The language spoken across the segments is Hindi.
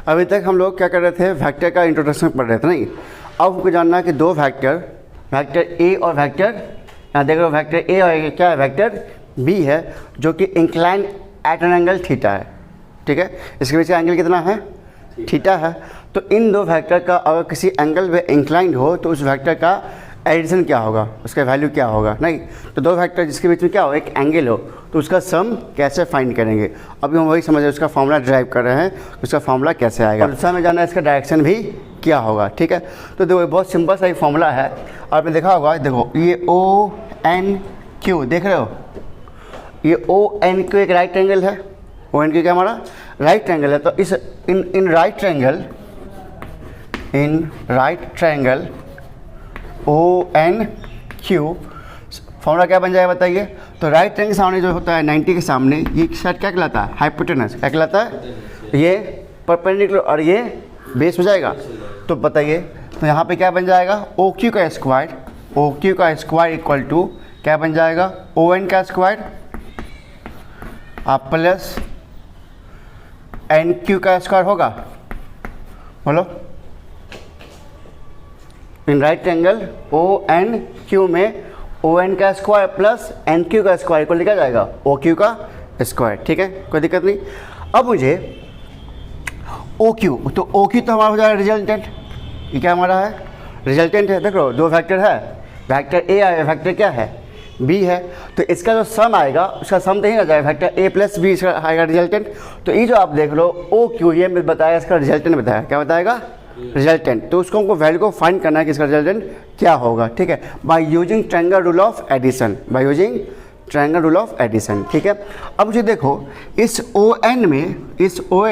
अभी तक हम लोग क्या कर रहे थे, वेक्टर का इंट्रोडक्शन पढ़ रहे थे नहीं। अब हमको जानना है कि दो वेक्टर ए और वेक्टर, यहाँ देख रहे हो वेक्टर ए और क्या है, वेक्टर बी है, जो कि incline at an angle theta है। ठीक है, इसके बीच का एंगल कितना है, थीटा है। तो इन दो वेक्टर का अगर किसी एंगल पे इंक्लाइंड हो तो उस वेक्टर का एडिशन क्या होगा, उसका वैल्यू क्या होगा। नहीं तो दो वेक्टर जिसके बीच में क्या हो, एक एंगल हो, तो उसका सम कैसे फाइंड करेंगे। अभी हम वही समझ रहे हैं, उसका फॉर्मूला ड्राइव कर रहे हैं, उसका फॉर्मूला कैसे आएगा, और दूसरा में जाना है इसका डायरेक्शन भी क्या होगा। ठीक है, तो देखो बहुत सिंपल सा एक फॉर्मूला है, आपने देखा होगा। देखो ये ओ एन क्यू देख रहे हो, ये ओ एन क्यू एक राइट एंगल है। ओ एन क्यू क्या हमारा राइट एंगल है। तो इस in right triangle O N Q formula क्या बन जाएगा बताइए। तो राइट ट्रायंगल सामने जो होता है 90 के सामने, ये साइड क्या कहलाता है, हाइपोटेनस। क्या कहलाता है, ये परपेंडिकुलर और ये बेस हो जाएगा। तो बताइए, तो यहाँ पे क्या बन जाएगा, ओ क्यू का स्क्वायर इक्वल टू क्या बन जाएगा, ओ एन का स्क्वायर आप प्लस एन क्यू का स्क्वायर होगा। बोलो, इन right angle O N Q में ओ एन का स्क्वायर प्लस एन क्यू का स्क्वायर को लिखा जाएगा ओ क्यू का स्क्वायर। ठीक है, कोई दिक्कत नहीं। अब मुझे ओ क्यू, तो ओ क्यू तो हमारा हो जाएगा रिजल्टेंट। ये क्या हमारा है, रिजल्टेंट है। देख लो दो वेक्टर है, वेक्टर ए आया, वेक्टर क्या है, बी है। तो इसका जो सम आएगा उसका सम तो ही आ जाएगा, वेक्टर ए प्लस बी इसका आएगा रिजल्टेंट। तो ये जो आप देख लो ओ क्यू, ये बताया इसका रिजल्टेंट बताया, क्या बताएगा, रिजल्टेंट। तो उसको हमको वैल्यू को फाइंड करना है कि इसका रिजल्टेंट क्या होगा। ठीक है, by using triangle rule of addition, ठीक है। अब मुझे देखो इस ओ एन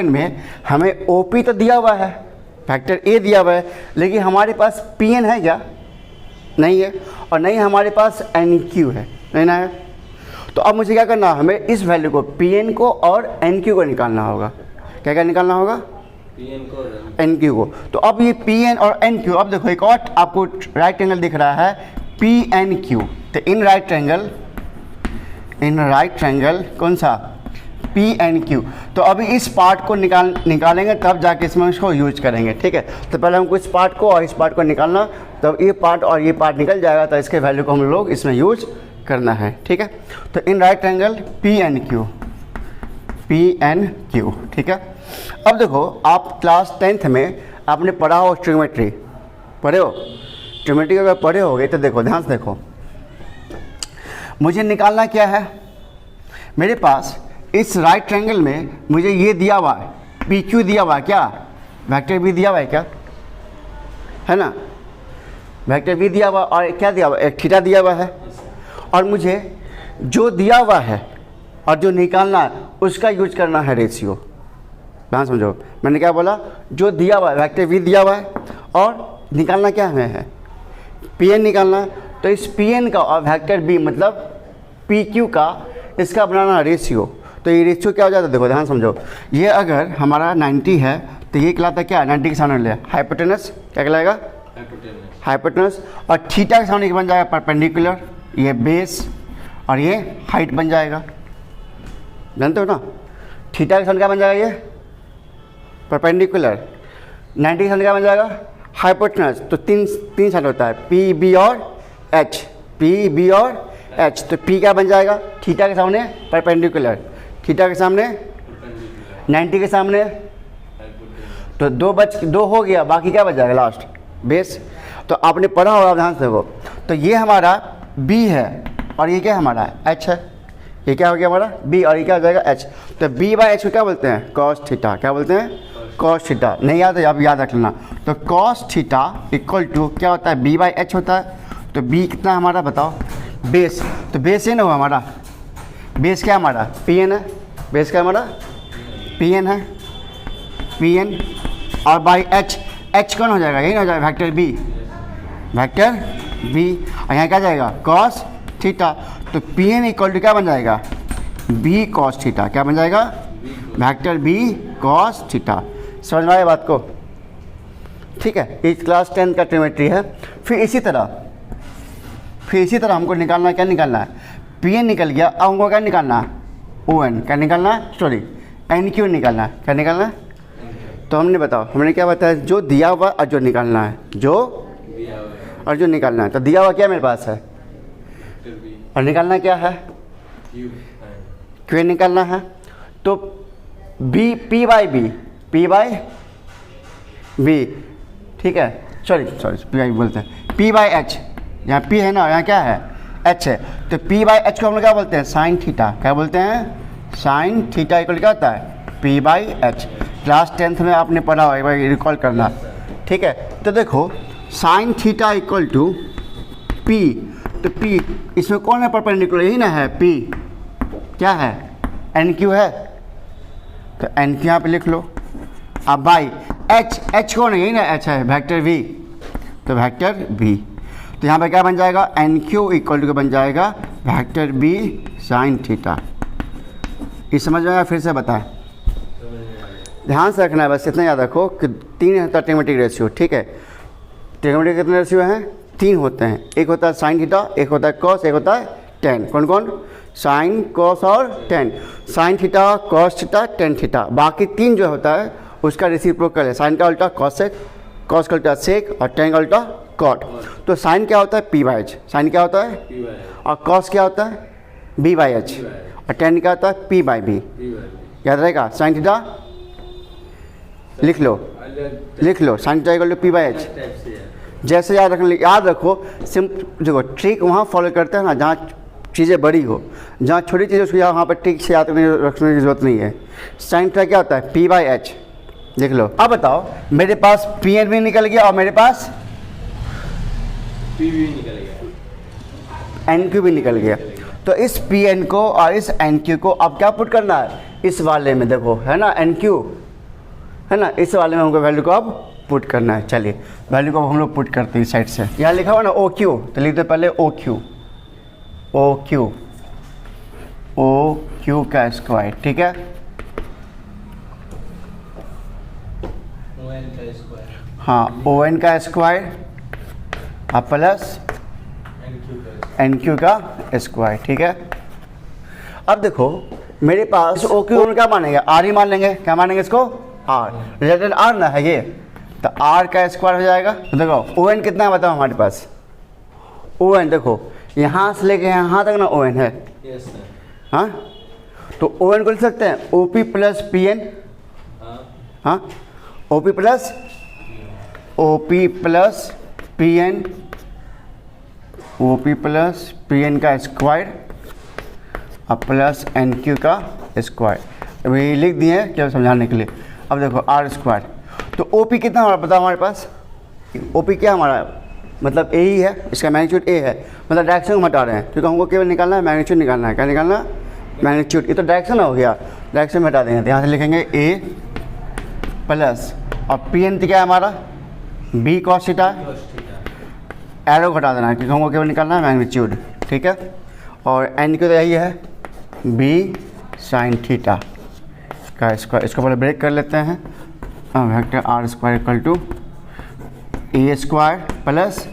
में हमें ओ पी तो दिया हुआ है, फैक्टर ए दिया हुआ है, लेकिन हमारे पास पी एन है क्या, नहीं है, और नहीं हमारे पास एन क्यू है, नहीं ना है। तो अब मुझे क्या करना है, हमें इस वैल्यू को पी एन को और एन क्यू को निकालना होगा। क्या क्या निकालना होगा, एन क्यू को। तो अब ये पी एन और एन क्यू, अब देखो एक और आपको राइट एंगल दिख रहा है पी एन क्यू। तो इन राइट ट्रायंगल कौन सा, पी एन क्यू। तो अभी इस पार्ट को निकालेंगे तब जाके इसमें इसको यूज करेंगे। ठीक है, तो पहले हमको इस पार्ट को और इस पार्ट को निकालना, तब ये पार्ट और ये पार्ट निकल जाएगा, तो इसके वैल्यू को हम लोग इसमें यूज करना है। ठीक है, तो in right triangle P N Q. ठीक है, अब देखो आप क्लास 10th में आपने पढ़ा हो ट्रिग्नोमेट्री, अगर पढ़े होगे तो देखो ध्यान से देखो, मुझे निकालना क्या है, मेरे पास इस राइट ट्रायंगल में मुझे ये दिया हुआ है, पी क्यू दिया हुआ है, क्या वेक्टर बी दिया हुआ है, क्या है ना, वेक्टर बी दिया हुआ और क्या दिया हुआ, एक थीटा दिया हुआ है। और मुझे जो दिया हुआ है और जो निकालना है उसका यूज करना है रेशियो। ध्यान समझो, मैंने क्या बोला, जो दिया हुआ है वेक्टर वी दिया हुआ है और निकालना क्या हमें है, पी एन निकालना है। तो इस पी एन का और वेक्टर बी मतलब पी क्यू का, इसका बनाना रेशियो। तो ये रेशियो क्या हो जाता है, देखो ध्यान समझो, ये अगर हमारा 90 है तो ये कहलाता क्या, 90 के सामने ले हाइपोटेनस, क्या कहलाएगा, हाइपोटेनस। और थीटा के सामने बन जाएगा परपेंडिकुलर, ये बेस और ये हाइट बन जाएगा, जानते हो ना। थीटा के सामने क्या बन जाएगा, ये परपेंडिकुलर, 90 के सामने क्या बन जाएगा, हाइपोटेनस। तो तीन साइड होता है, पी बी और एच, तो पी क्या बन जाएगा, थीटा के सामने परपेंडिकुलर, थीटा के सामने 90 के सामने, तो दो हो गया, बाकी क्या बच जाएगा लास्ट, बेस। तो आपने पढ़ा होगा ध्यान से वो। तो ये हमारा बी है और ये क्या हमारा एच है, ये क्या हो गया हमारा बी और ये क्या हो जाएगा एच। तो बी बाई एच को क्या बोलते हैं, कॉस थीटा, क्या बोलते हैं, कॉस थीटा। नहीं याद है, आप याद रख लेना। तो कॉस थीटा इक्वल टू क्या होता है, बी बाई एच होता है। तो बी कितना हमारा बताओ, बेस। तो बेस ये ना हो हमारा, बेस क्या हमारा पी एन है, बेस क्या हमारा पी एन है, पी एन और बाई एच, एच कौन हो जाएगा, यही ना हो जाएगा वेक्टर बी, और यहाँ क्या जाएगा कॉस थीटा। तो पी एन इक्वल टू क्या बन जाएगा, बी कॉस थीटा, क्या बन जाएगा, वेक्टर बी कॉस थीटा। समझ में आए बात को, ठीक है। ये क्लास 10 का ट्रिग्नोमेट्री है। फिर इसी तरह हमको निकालना, क्या निकालना है, पी एन निकल गया। अब हमको क्या निकालना है, ओ एन, क्या निकालना है, सॉरी एन क्यू निकालना है, क्या निकालना है, तो हमने बताओ, हमने क्या बताया, जो दिया हुआ और जो निकालना है, जो और जो निकालना है। तो दिया हुआ क्या मेरे पास है और निकालना क्या है, क्यों निकालना है। तो बी पी बाई बी, ठीक है, सॉरी पी बाई बोलते हैं, पी बाई एच, यहाँ पी है ना, यहाँ क्या है, एच है। तो पी बाई एच को हम लोग क्या बोलते हैं, साइन थीटा। क्या बोलते हैं, साइन थीटा इक्वल क्या होता है, P by H. Class 10th में आपने पढ़ा हो, एक बार रिकॉल करना, ठीक है। तो देखो sine theta equal to P, तो पी इसमें कौन है परपेंडिकुलर, यही ना है, पी क्या है, एन क्यू है, तो एन क्यू यहाँ पे लिख लो। अब बाई एच कौन है, यही ना एच है, वेक्टर वी, तो वेक्टर वी। तो यहाँ पे क्या बन जाएगा, एन क्यू इक्वल टू बन जाएगा वेक्टर बी साइन थीटा। इस समझ में आया, फिर से बताएं, ध्यान से रखना है, बस इतना याद रखो कि 3 होता है ट्रिग्नोमेट्रिक रेशियो, ठीक है। ट्रिग्नोमेट्रिक कितने रेशियो हैं, 3 होते हैं, एक होता है साइन थीटा, एक होता है कॉस, एक होता है टेन। कौन कौन, साइन कॉस और ten, sine theta cos theta tan theta. बाकी 3 जो होता है उसका रेसिप्रोकल है, साइन का उल्टा कॉसेक, कॉस का उल्टा सेक और टेन का उल्टा कॉट। तो साइन क्या होता है, पी बाई एच, साइन क्या होता है, और कॉस क्या होता है, बी बाई एच, और टेन क्या होता है, पी बाई बी। याद रहेगा, साइन थीटा लिख लो sine theta equal to P by H. जैसे याद रखो, सिंपल देखो, ट्रिक वहाँ फॉलो करते हैं ना जहाँ चीज़ें बड़ी हो, जहाँ छोटी चीज़ें उसको वहाँ पर ट्रिक से याद रखने की जरूरत नहीं है। साइन थीटा क्या होता है, पी बाई एच, देख लो। अब बताओ, मेरे पास पी एन भी निकल गया और मेरे पास पी भी निकल गया, एन क्यू भी निकल गया। तो इस पी एन को और इस एन क्यू को अब क्या पुट करना है, इस वाले में देखो, है ना एन क्यू, है ना, इस वाले में हमको वैल्यू को अब पुट करना है। चलिए वैल्यू को हम लोग पुट करते हैं इस साइड से। यहाँ लिखा हुआ ना ओ क्यू, तो लिखते पहले ओ क्यू का स्क्वायर, ठीक है। ON का स्क्वायर, हाँ, ओ एन का स्क्वायर और प्लस एन क्यू का स्क्वायर, ठीक है। अब देखो मेरे पास ओ क्यू क्या मानेंगे, आर ही मान लेंगे, क्या मानेंगे इसको, आर, रिलेटेड आर ना है ये, तो आर का स्क्वायर हो जाएगा। तो देखो ओ एन कितना है बताओ हमारे पास, ओ एन देखो यहाँ से लेके यहाँ तक ना ओ एन है, यस सर, हाँ, तो ओ एन को लिख सकते हैं O P plus P N, हाँ, O P plus P N, O P plus P N का स्क्वायर और प्लस एन क्यू का स्क्वायर। अभी लिख दिए हैं क्या समझाने के लिए। अब देखो आर स्क्वायर, तो ओ पी कितना हमारा पता हमारे पास, ओ पी क्या हमारा मतलब ए ही है, इसका मैग्नीट्यूड ए है, मतलब डायरेक्शन को हटा रहे हैं क्योंकि हमको केवल निकालना है मैग्नीट्यूड निकालना है। क्या निकालना, मैग्नीट्यूड, ये तो डायरेक्शन हो गया, डायरेक्शन में हटा देंगे, तो यहाँ से लिखेंगे ए प्लस और पी एन क्या है हमारा, बी कॉस थीटा, एरो घटा देना है क्योंकि हमको केवल निकालना है मैग्नीट्यूड, ठीक है। और एन की तो यही है बी साइन थीटा का स्क्वायर। इसको पहले ब्रेक कर लेते हैं, vector R square equal to A square plus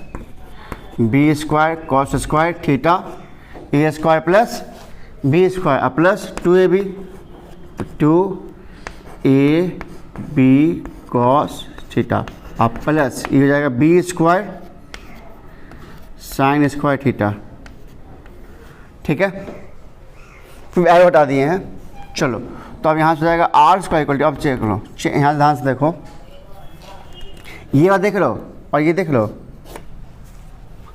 B square cos square theta, A square plus B square plus 2ab, 2ab cos theta अब प्लस ये हो जाएगा B square sine square theta, ठीक है। फिर एरो हटा दिए हैं, चलो तो अब यहाँ से हो जाएगा आर स्क्वायर इक्वल टू, अब चेक लो, यहाँ से ध्यान से देखो, ये बात देख लो और ये देख लो,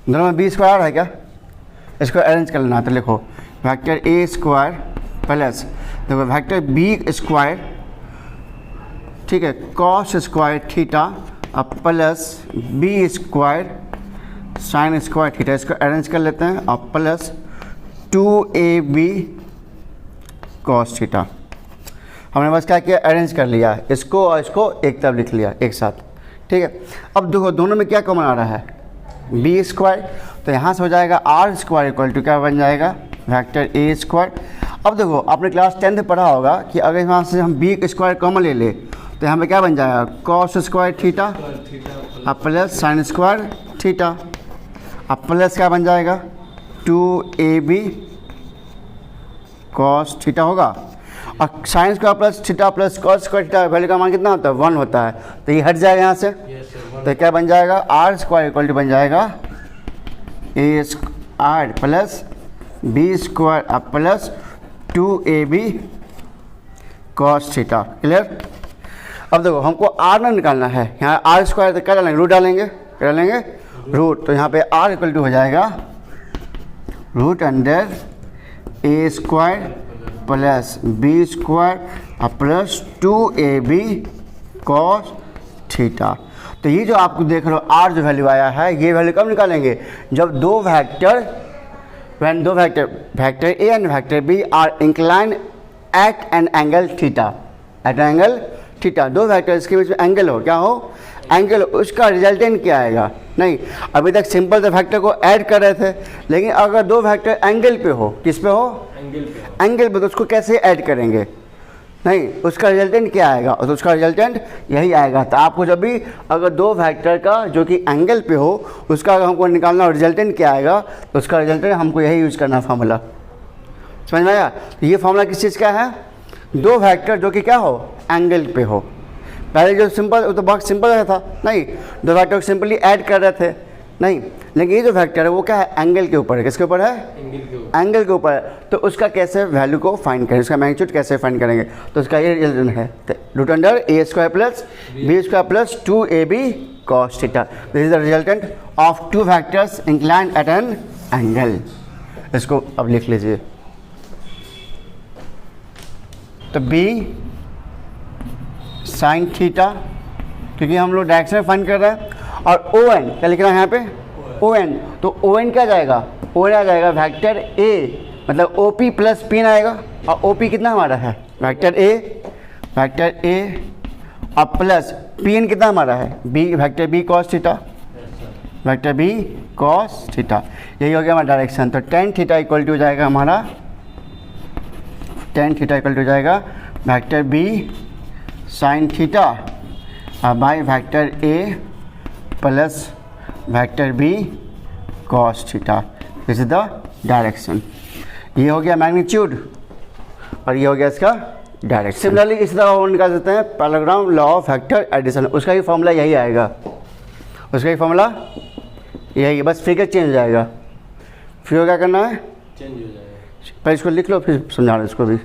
दोनों में बी स्क्वायर है क्या, इसको अरेंज कर लेना। तो लिखो वेक्टर ए स्क्वायर प्लस देखो वेक्टर बी स्क्वायर, ठीक है, कॉस स्क्वायर थीटा अब plus B square sine square theta, इसको अरेंज कर लेते हैं, और प्लस 2ab कॉस थीटा। हमने बस क्या किया, अरेंज कर लिया इसको और इसको एक तरफ लिख लिया एक साथ, ठीक है। अब देखो दोनों में क्या कॉमन आ रहा है, बी स्क्वायर, तो यहाँ से हो जाएगा आर स्क्वायर इक्वल टू क्या बन जाएगा, वेक्टर ए स्क्वायर। अब देखो आपने क्लास 10 में पढ़ा होगा कि अगर यहाँ से हम बी स्क्वायर कॉमन ले ले तो यहाँ पे क्या बन जाएगा, कॉस स्क्वायर थीटा अब प्लस साइन स्क्वायर थीटा, अब प्लस क्या बन जाएगा 2ab कॉस थीटा होगा। और sine square plus theta plus cos square theta value का मान कितना होता है 1 होता है, तो ये हट जाएगा यहाँ से। Yes sir. तो क्या बन जाएगा आर स्क्वायर इक्वल टू बन जाएगा A square plus B square plus 2ab cos theta. Clear. अब देखो हमको आर ना निकालना है, यहाँ आर स्क्वायर तो क्या डालेंगे रूट डालेंगे, क्या डालेंगे रूट। तो यहाँ पे आर इक्वल टू हो जाएगा root under A square plus B square plus 2ab cos theta. तो ये जो आपको देख रहे हो आर जो वैल्यू आया है, ये वैल्यू कब निकालेंगे, जब दो वेक्टर when दो vector A and vector B are incline at an angle theta, at angle theta. दो वेक्टर्स के बीच में एंगल हो, क्या हो एंगल, उसका रिजल्टेंट क्या आएगा। नहीं अभी तक सिंपल से वेक्टर को ऐड कर रहे थे, लेकिन अगर दो वेक्टर एंगल पे हो, किस पे हो एंगल पे, तो उसको कैसे ऐड करेंगे, नहीं उसका रिजल्टेंट क्या आएगा, तो उसका रिजल्टेंट यही आएगा। तो आपको जब भी अगर दो वेक्टर का जो कि एंगल पे हो उसका अगर हमको निकालना और रिजल्टेंट क्या आएगा, तो उसका रिजल्टेंट हमको यही यूज़ करना फार्मूला। समझ में आया। तो ये फार्मूला किस चीज़ का है, दो वेक्टर जो कि क्या हो एंगल पे हो। पहले जो सिंपल तो बहुत सिंपल रहता था, नहीं दो वेक्टर को सिंपली ऐड कर रहे थे, नहीं लेकिन ये जो वेक्टर है वो क्या है एंगल के ऊपर है, किसके ऊपर है एंगल के ऊपर है। तो उसका कैसे वैल्यू को फाइंड करें, उसका मैग्नीट्यूड कैसे फाइंड करेंगे, तो उसका ये रिजल्ट है root under A square plus B square plus 2ab cos theta. This is the resultant of two vectors inclined at an angle. इसको अब लिख लीजिए। तो बी साइन थीटा, क्योंकि हम लोग डायरेक्शन फाइंड कर रहे हैं, और ओ एन क्या लिख रहा है यहाँ पे ओ एन। तो ओ एन क्या जाएगा, ओ एन आ जाएगा वेक्टर ए, मतलब ओ पी प्लस पी आएगा, और ओ पी कितना हमारा है वेक्टर ए और प्लस पी एन कितना हमारा है B, vector B cos theta, vector B cos theta. यही हो गया हमारा डायरेक्शन। तो टेन थीटा इक्वल टू हो जाएगा हमारा, टेन थीटा इक्वल टू हो जाएगा vector B sine theta by vector A plus vector B cos theta. This is the direction. ये हो गया मैग्नीट्यूड और ये हो गया इसका डायरेक्शन। सिमिलरली इस तरह हम निकाल सकते हैं parallelogram law of vector addition, उसका ही फॉर्मूला यही आएगा, उसका ही फॉर्मूला यही, बस फिगर चेंज हो जाएगा। फिर क्या करना है चेंज हो जाएगा। पहले इसको लिख लो फिर समझा रहे इसको भी।